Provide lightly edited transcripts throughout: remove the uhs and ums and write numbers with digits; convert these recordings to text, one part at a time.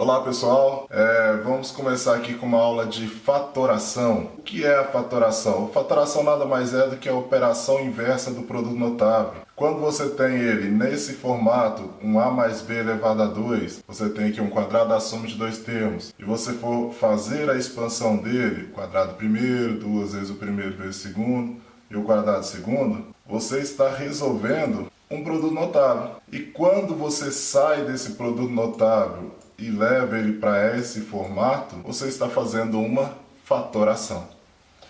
Olá pessoal, vamos começar aqui com uma aula de fatoração. O que é a fatoração? Fatoração nada mais é do que a operação inversa do produto notável. Quando você tem ele nesse formato, um a mais b elevado a 2, você tem aqui um quadrado da soma de dois termos. E você for fazer a expansão dele, quadrado primeiro, duas vezes o primeiro vezes o segundo, e o quadrado segundo, você está resolvendo um produto notável. E quando você sai desse produto notável e leva ele para esse formato, você está fazendo uma fatoração.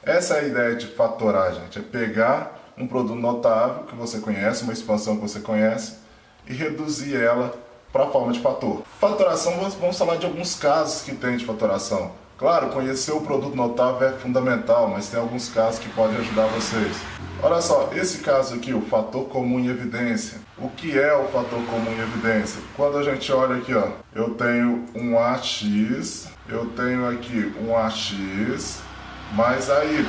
Essa é a ideia de fatorar, gente. É pegar um produto notável que você conhece, uma expansão que você conhece, e reduzir ela para a forma de fator. Fatoração, vamos falar de alguns casos que tem de fatoração. Claro, conhecer o produto notável é fundamental, mas tem alguns casos que podem ajudar vocês. Olha só, esse caso aqui, o fator comum em evidência. O que é o fator comum em evidência? Quando a gente olha aqui, ó, eu tenho um AX, eu tenho aqui um AX mais AY.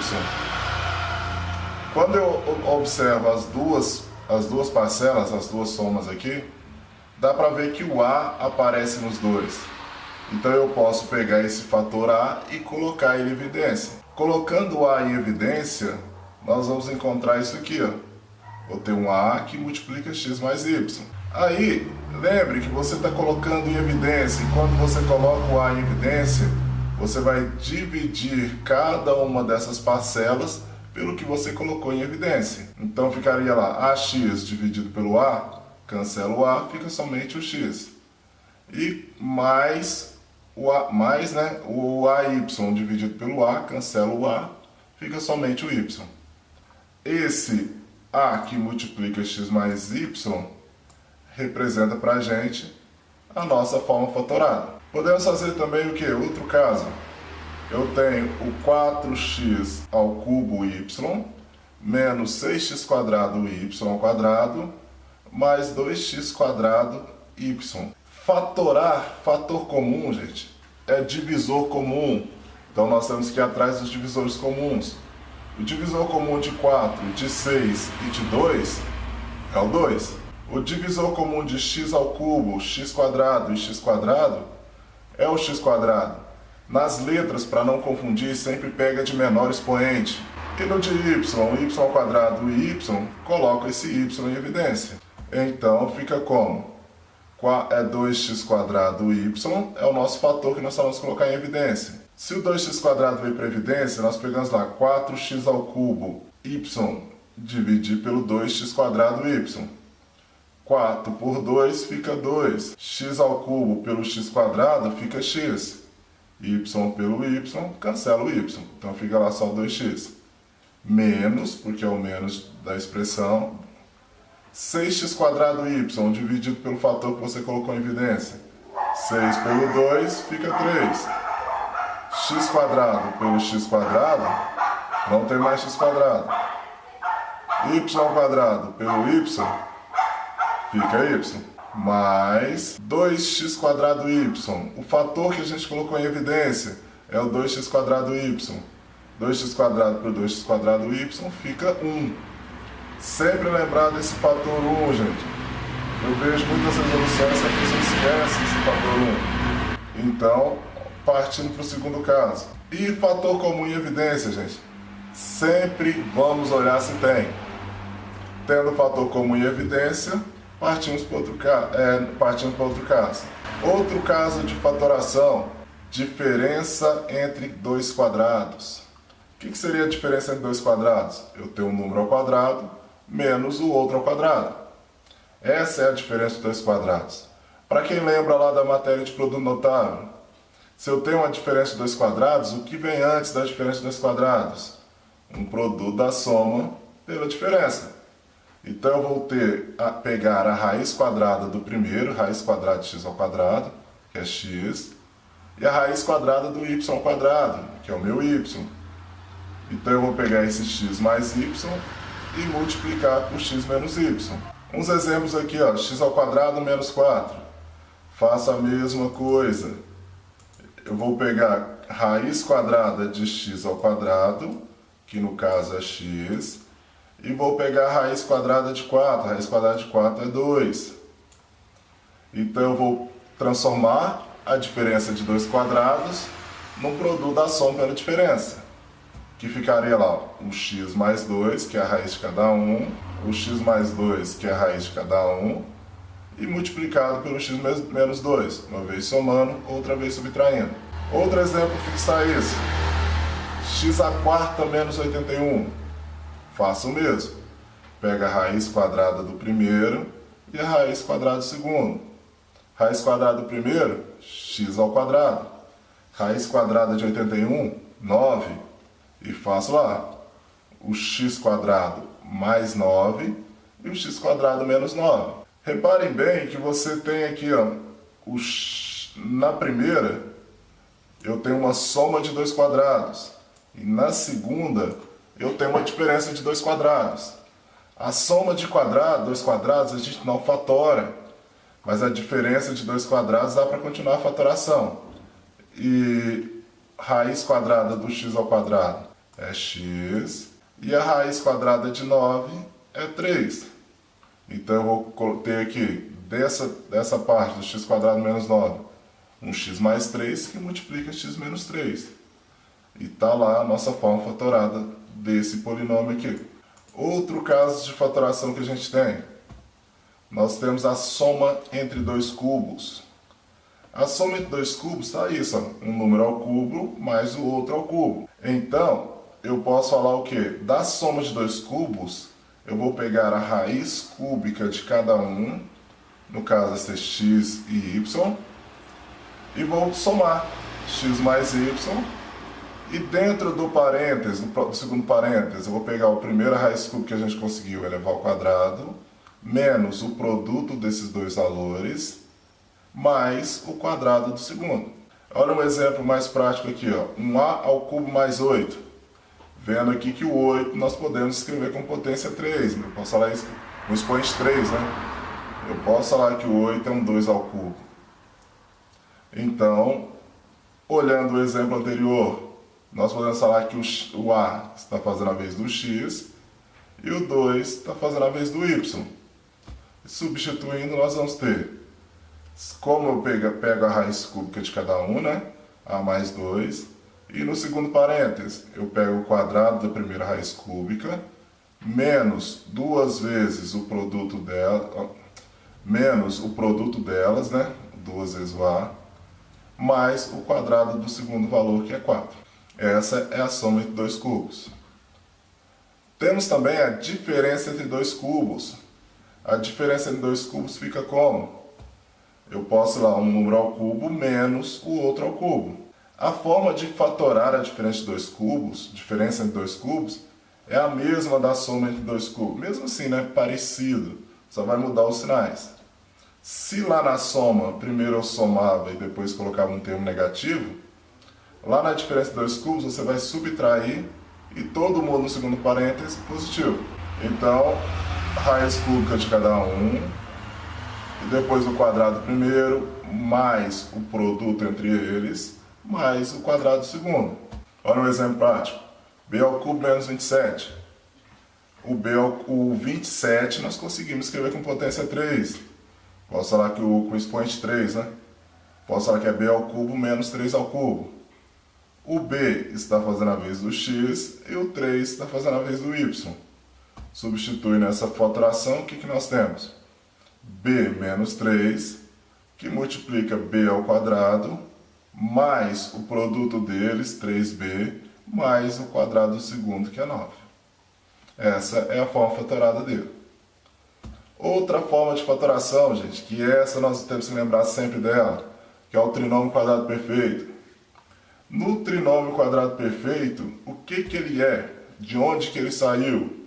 Quando eu observo as duas parcelas, as duas somas aqui, dá para ver que o A aparece nos dois. Então eu posso pegar esse fator A e colocar ele em evidência. Colocando o A em evidência, nós vamos encontrar isso aqui, ó. Vou ter um A que multiplica x mais y. Aí, lembre que você está colocando em evidência, e quando você coloca o A em evidência, você vai dividir cada uma dessas parcelas pelo que você colocou em evidência. Então ficaria lá AX dividido pelo A, cancela o A, fica somente o x. E mais o AY dividido pelo A, cancela o A, fica somente o y. Esse A que multiplica x mais y representa para a gente a nossa forma fatorada. Podemos fazer também o que? Outro caso. Eu tenho o 4x ao cubo y menos 6x quadrado y ao quadrado mais 2x quadrado y. Fatorar, fator comum, gente, é divisor comum. Então nós temos que ir atrás dos divisores comuns. O divisor comum de 4, de 6 e de 2 é o 2. O divisor comum de x ao cubo, x quadrado e x quadrado é o x quadrado. Nas letras, para não confundir, sempre pega de menor expoente. E no de y ao quadrado e y, coloca esse y em evidência. Então fica como? É 2x quadrado y, é o nosso fator que nós vamos colocar em evidência. Se o 2x quadrado veio para evidência, nós pegamos lá 4x ao cubo y dividir pelo 2x quadrado y. 4 por 2 fica 2. X ao cubo pelo x quadrado fica x. Y pelo y, cancela o y. Então fica lá só 2x. Menos, porque é o menos da expressão, 6x quadrado y dividido pelo fator que você colocou em evidência. 6 pelo 2 fica 3. X quadrado pelo x quadrado, não tem mais x quadrado. Y quadrado pelo y, fica y. Mais 2x quadrado y. O fator que a gente colocou em evidência é o 2x quadrado y. 2x quadrado por 2x quadrado y fica 1. Sempre lembrar desse fator 1, gente. Eu vejo muitas resoluções que a pessoa esquece esse fator 1. Então, partindo para o segundo caso. E fator comum em evidência, gente. Sempre vamos olhar se tem. Tendo fator comum em evidência, partimos para outro caso. Outro caso de fatoração, diferença entre dois quadrados. O que seria a diferença entre dois quadrados? Eu tenho um número ao quadrado menos o outro ao quadrado. Essa é a diferença de dois quadrados. Para quem lembra lá da matéria de produto notável, se eu tenho uma diferença de dois quadrados, o que vem antes da diferença de dois quadrados? Um produto da soma pela diferença. Então eu vou pegar a raiz quadrada do primeiro, raiz quadrada de x ao quadrado, que é x, e a raiz quadrada do y ao quadrado, que é o meu y. Então eu vou pegar esse x mais y e multiplicar por x menos y. Uns exemplos aqui, ó, x ao quadrado menos 4. Faço a mesma coisa. Eu vou pegar raiz quadrada de x ao quadrado, que no caso é x, e vou pegar a raiz quadrada de 4. A raiz quadrada de 4 é 2. Então eu vou transformar a diferença de dois quadrados no produto da soma pela diferença, que ficaria lá o x mais 2, que é a raiz de cada um, o x mais 2, que é a raiz de cada um, e multiplicado pelo x menos 2, uma vez somando, outra vez subtraindo. Outro exemplo fixa isso. X à quarta menos 81. Faço o mesmo. Pega a raiz quadrada do primeiro e a raiz quadrada do segundo. Raiz quadrada do primeiro, x ao quadrado. Raiz quadrada de 81, 9. E faço lá o x quadrado mais 9 e o x quadrado menos 9. Reparem bem que você tem aqui, ó, na primeira, eu tenho uma soma de dois quadrados. E na segunda, eu tenho uma diferença de dois quadrados. A soma de dois quadrados, a gente não fatora. Mas a diferença de dois quadrados dá para continuar a fatoração. E raiz quadrada do x ao quadrado é x. E a raiz quadrada de 9 é 3. Então eu vou ter aqui, dessa parte do x quadrado menos 9, um x mais 3 que multiplica x menos 3. E está lá a nossa forma fatorada desse polinômio aqui. Outro caso de fatoração que a gente tem, nós temos a soma entre dois cubos. A soma entre dois cubos está isso, ó, um número ao cubo mais o outro ao cubo. Então, eu posso falar o quê? Da soma de dois cubos, eu vou pegar a raiz cúbica de cada um, no caso vai ser x e y, e vou somar x mais y, e dentro do parênteses, do segundo parênteses, eu vou pegar a primeira raiz cúbica que a gente conseguiu elevar ao quadrado, menos o produto desses dois valores, mais o quadrado do segundo. Olha um exemplo mais prático aqui, ó, um a ao cubo mais 8. Vendo aqui que o 8 nós podemos escrever com potência 3, né? Eu posso falar isso com expoente 3, né? Eu posso falar que o 8 é um 2 ao cubo. Então, olhando o exemplo anterior, nós podemos falar que o A está fazendo a vez do X e o 2 está fazendo a vez do Y. Substituindo, nós vamos ter, como eu pego a raiz cúbica de cada um, né? A mais 2. E no segundo parênteses, eu pego o quadrado da primeira raiz cúbica, menos duas vezes o produto dela, menos o produto delas, né? Duas vezes o A, mais o quadrado do segundo valor, que é 4. Essa é a soma entre dois cubos. Temos também a diferença entre dois cubos. A diferença entre dois cubos fica como? Eu posso lá um número ao cubo menos o outro ao cubo. A forma de fatorar a diferença entre dois cubos, é a mesma da soma entre dois cubos. Mesmo assim, né? Parecido, só vai mudar os sinais. Se lá na soma, primeiro eu somava e depois colocava um termo negativo, lá na diferença entre dois cubos você vai subtrair e todo mundo no segundo parênteses positivo. Então, raiz cúbica de cada um, e depois o quadrado primeiro, mais o produto entre eles, mais o quadrado segundo. Olha um exemplo prático. B ao cubo menos 27. O 27 nós conseguimos escrever com potência 3. Posso falar que com expoente 3, né? Posso falar que é B ao cubo menos 3 ao cubo. O B está fazendo a vez do x e o 3 está fazendo a vez do y. Substitui nessa fatoração, o que nós temos? B menos 3, que multiplica B ao quadrado, mais o produto deles, 3b, mais o quadrado do segundo, que é 9. Essa é a forma fatorada dele. Outra forma de fatoração, gente, que essa nós temos que lembrar sempre dela, que é o trinômio quadrado perfeito. No trinômio quadrado perfeito, o que ele é? De onde que ele saiu?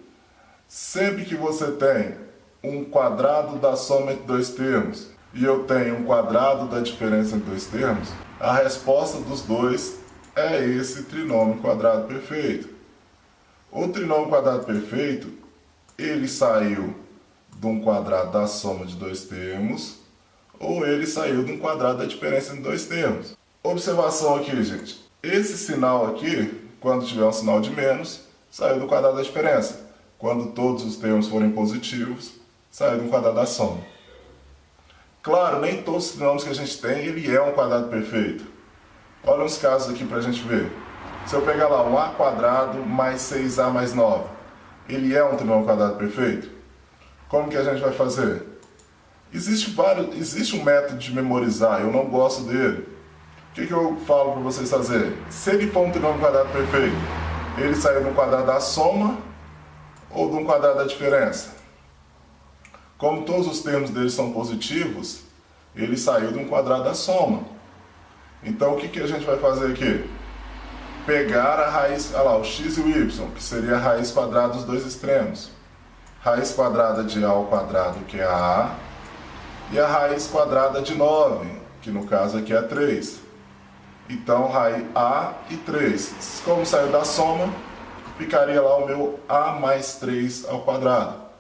Sempre que você tem um quadrado da soma entre dois termos e eu tenho um quadrado da diferença entre dois termos, a resposta dos dois é esse trinômio quadrado perfeito. O trinômio quadrado perfeito, ele saiu de um quadrado da soma de dois termos, ou ele saiu de um quadrado da diferença entre dois termos. Observação aqui, gente. Esse sinal aqui, quando tiver um sinal de menos, saiu do quadrado da diferença. Quando todos os termos forem positivos, saiu do quadrado da soma. Claro, nem todos os trinômios que a gente tem, ele é um quadrado perfeito. Olha uns casos aqui para a gente ver. Se eu pegar lá um a quadrado mais 6a mais 9, ele é um trinômio quadrado perfeito? Como que a gente vai fazer? Existe um método de memorizar, eu não gosto dele. O que eu falo para vocês fazerem? Se ele for um trinômio quadrado perfeito, ele saiu de um quadrado da soma ou de um quadrado da diferença? Como todos os termos dele são positivos, ele saiu de um quadrado da soma. Então o que a gente vai fazer aqui? Pegar a raiz, olha lá, o x e o y, que seria a raiz quadrada dos dois extremos. Raiz quadrada de a ao quadrado, que é a, e a raiz quadrada de 9, que no caso aqui é 3. Então, raiz a e 3. Como saiu da soma, ficaria lá o meu a mais 3 ao quadrado.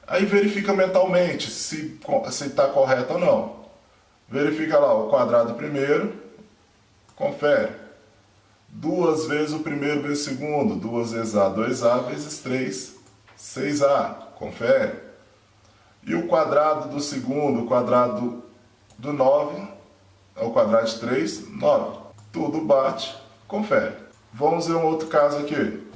Aí verifica mentalmente se está correto ou não. Verifica lá o quadrado primeiro, confere. 2 vezes o primeiro vezes o segundo, 2 vezes a, 2a vezes 3, 6a, confere. E o quadrado do segundo, o quadrado do 9, ao quadrado de 3, 9. Tudo bate, confere. Vamos ver um outro caso aqui.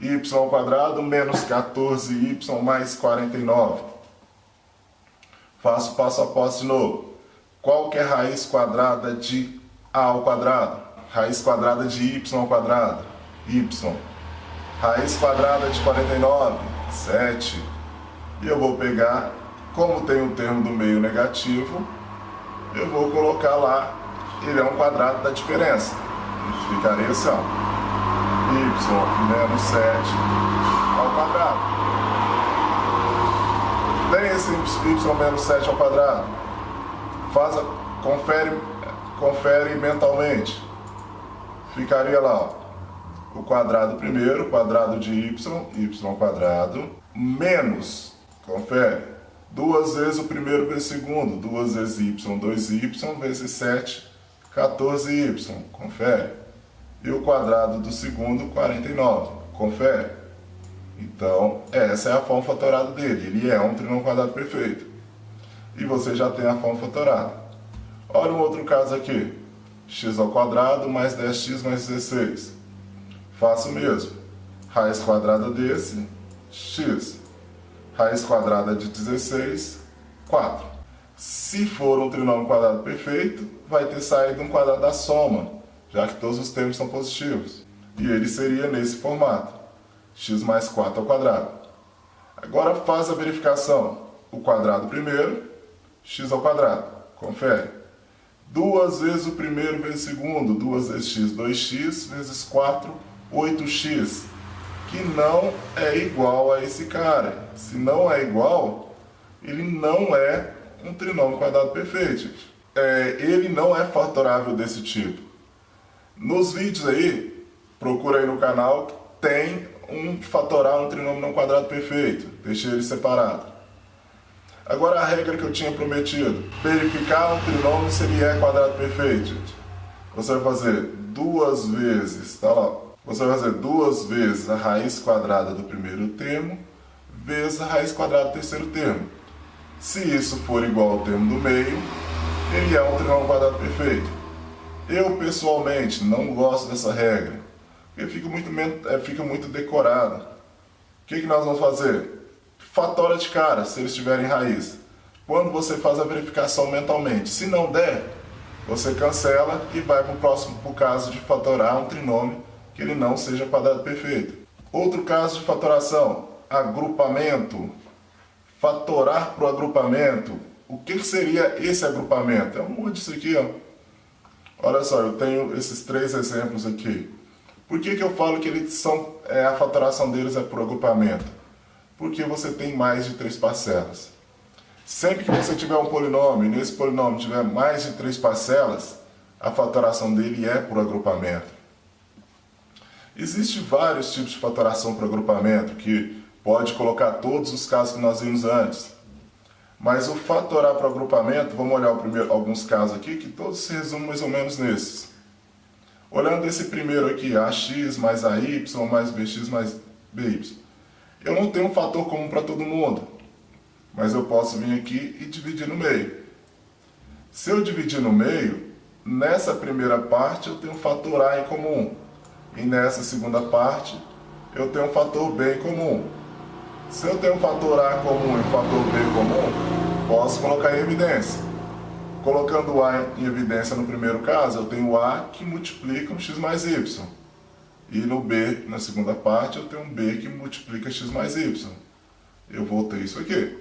Y ao quadrado menos 14y mais 49. Faço passo a passo de novo. Qual que é a raiz quadrada de a ao quadrado? Raiz quadrada de y ao quadrado? Y. Raiz quadrada de 49? 7. E eu vou pegar, como tem um termo do meio negativo, eu vou colocar lá, ele é um quadrado da diferença. Ficaria assim, ó, y menos 7 ao quadrado. Tem esse y menos 7 ao quadrado. Confere mentalmente. Ficaria lá, ó, o quadrado primeiro, o quadrado de y ao quadrado, menos, confere, 2 vezes o primeiro vezes o segundo, 2 vezes y, 2y, vezes 7, 14y, confere. E o quadrado do segundo, 49, confere. Então, essa é a forma fatorada dele, ele é um trinômio quadrado perfeito. E você já tem a forma fatorada. Olha um outro caso aqui, x ao quadrado mais 10x mais 16. Faço o mesmo, raiz quadrada desse, x. Raiz quadrada de 16, 4. Se for um trinômio quadrado perfeito, vai ter saído um quadrado da soma, já que todos os termos são positivos. E ele seria nesse formato, x mais 4 ao quadrado. Agora faz a verificação. O quadrado primeiro, x ao quadrado. Confere. 2 vezes o primeiro vezes o segundo, 2 vezes x, 2x vezes 4, 8x. Que não é igual a esse cara. Se não é igual, ele não é um trinômio quadrado perfeito. Ele não é fatorável desse tipo. Nos vídeos aí, procura aí no canal, tem um fatorar um trinômio não quadrado perfeito. Deixei ele separado. Agora a regra que eu tinha prometido. Verificar um trinômio se ele é quadrado perfeito, gente. Você vai fazer 2 vezes, tá lá. Você vai fazer 2 vezes a raiz quadrada do primeiro termo vezes a raiz quadrada do terceiro termo. Se isso for igual ao termo do meio, ele é um trinômio quadrado perfeito. Eu, pessoalmente, não gosto dessa regra, porque fica muito decorada. O que nós vamos fazer? Fatora de cara, se eles tiverem raiz. Quando você faz a verificação mentalmente, se não der, você cancela e vai para o caso de fatorar um trinômio que ele não seja quadrado perfeito. Outro caso de fatoração, agrupamento. Fatorar para o agrupamento. O que seria esse agrupamento? É um monte disso aqui, ó. Olha só, eu tenho esses 3 exemplos aqui. Por que eu falo que eles são, a fatoração deles é por agrupamento? Porque você tem mais de 3 parcelas. Sempre que você tiver um polinômio, e nesse polinômio tiver mais de 3 parcelas, a fatoração dele é por agrupamento. Existem vários tipos de fatoração por agrupamento, que pode colocar todos os casos que nós vimos antes. Mas o fatorar por agrupamento, vamos olhar alguns casos aqui, que todos se resumem mais ou menos nesses. Olhando esse primeiro aqui, ax mais ay mais bx mais by. Eu não tenho um fator comum para todo mundo. mas eu posso vir aqui e dividir no meio. Se eu dividir no meio, nessa primeira parte eu tenho um fator A em comum, e nessa segunda parte eu tenho um fator B em comum. Se eu tenho um fator A comum e um fator B comum, posso colocar em evidência. Colocando o A em evidência no primeiro caso, eu tenho o A que multiplica um x mais y. E no B, na segunda parte, eu tenho um B que multiplica x mais y. Eu vou ter isso aqui.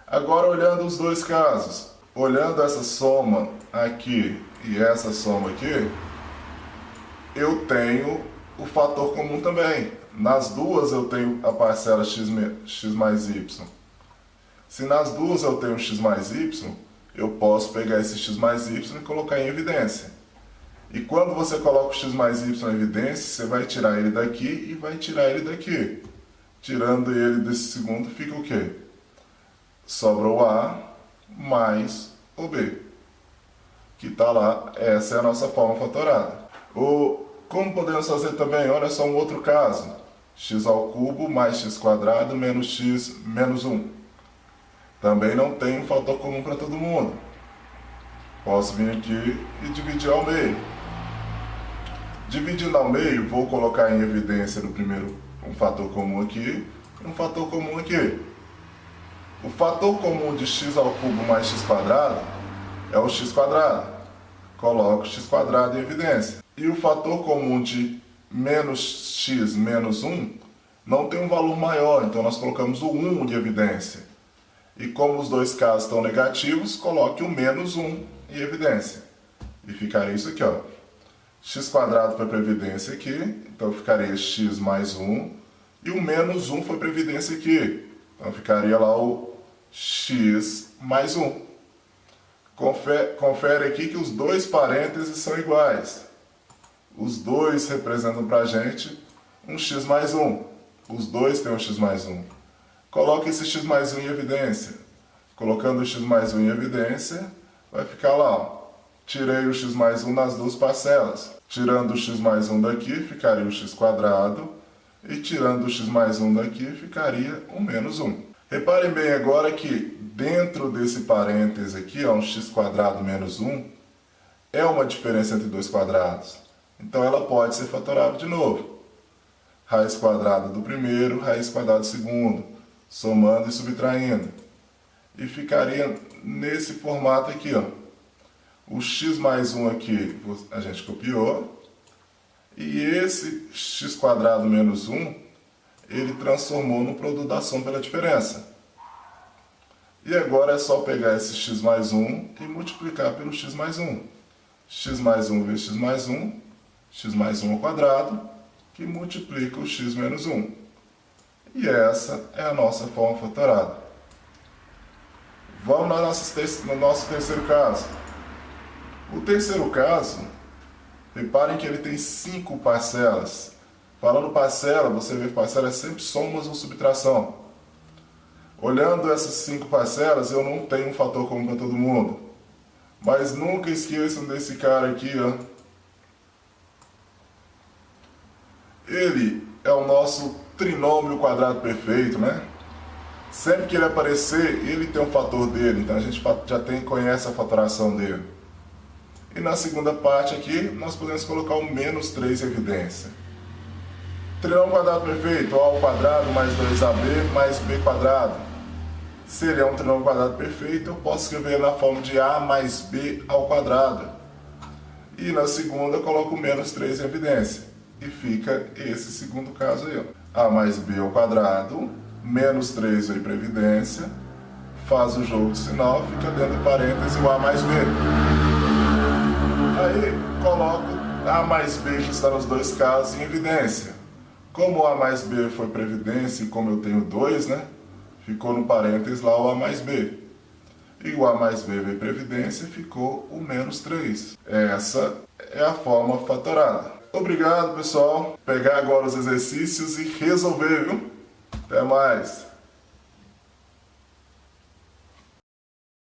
Agora, olhando os dois casos, olhando essa soma aqui e essa soma aqui, eu tenho o fator comum também. Nas duas eu tenho a parcela x mais y. Se nas duas eu tenho x mais y, eu posso pegar esse x mais y e colocar em evidência. E quando você coloca o x mais y em evidência, você vai tirar ele daqui e vai tirar ele daqui. Tirando ele desse segundo, fica o quê? Sobra o A mais o B, que está lá. Essa é a nossa forma fatorada. Como podemos fazer também? Olha só um outro caso. X ao cubo mais x quadrado menos x menos 1. Também não tem um fator comum para todo mundo. Posso vir aqui e dividir ao meio. Dividindo ao meio, vou colocar em evidência no primeiro um fator comum aqui e um fator comum aqui. O fator comum de x ao cubo mais x quadrado é o x quadrado. Coloco x quadrado em evidência. E o fator comum de menos x menos 1 não tem um valor maior, então nós colocamos o 1 em evidência. E como os dois casos estão negativos, coloque o menos 1 em evidência. E ficaria isso aqui, ó. X quadrado foi para evidência aqui, então ficaria x mais 1. E o menos 1 foi para evidência aqui, então ficaria lá o x mais 1. Confere aqui que os dois parênteses são iguais. Os dois representam para a gente um x mais 1. Os dois têm um x mais 1. Coloque esse x mais 1 em evidência. Colocando o x mais 1 em evidência, vai ficar lá, ó. Tirei o x mais 1 nas duas parcelas. Tirando o x mais 1 daqui, ficaria o x quadrado. E tirando o x mais 1 daqui, ficaria o menos 1. Reparem bem agora que dentro desse parêntese aqui, ó, um x quadrado menos 1, é uma diferença entre dois quadrados. Então ela pode ser fatorável de novo. Raiz quadrada do primeiro, raiz quadrada do segundo. Somando e subtraindo. E ficaria nesse formato aqui, ó. O x mais 1 aqui a gente copiou. E esse x quadrado menos 1, ele transformou no produto da soma pela diferença. E agora é só pegar esse x mais 1 e multiplicar pelo x mais 1. X mais 1 vezes x mais 1 ao quadrado, que multiplica o x menos 1. E essa é a nossa forma fatorada. Vamos no nosso terceiro caso. O terceiro caso, reparem que ele tem 5 parcelas. Falando parcela, você vê que parcela é sempre somas ou subtração. Olhando essas 5 parcelas, eu não tenho um fator comum para todo mundo. Mas nunca esqueçam desse cara aqui, ó. Ele é o nosso trinômio quadrado perfeito, né? Sempre que ele aparecer, ele tem um fator dele, então a gente já conhece a fatoração dele. E na segunda parte aqui, nós podemos colocar o menos 3 em evidência. Trinômio quadrado perfeito, A ao quadrado mais 2AB mais B quadrado. Se ele é um trinômio quadrado perfeito, eu posso escrever na forma de A mais B ao quadrado. E na segunda, eu coloco o menos 3 em evidência. E fica esse segundo caso aí, ó. A mais B ao quadrado, menos 3 veio para evidência, faz o jogo de sinal, fica dentro de parênteses o A mais B. Aí coloco A mais B, que está nos dois casos, em evidência. Como o A mais B foi para evidência e como eu tenho 2, né, ficou no parênteses lá o A mais B. E o A mais B veio para evidência e ficou o menos 3. Essa é a forma fatorada. Obrigado, pessoal. Pegar agora os exercícios e resolver, viu? Até mais!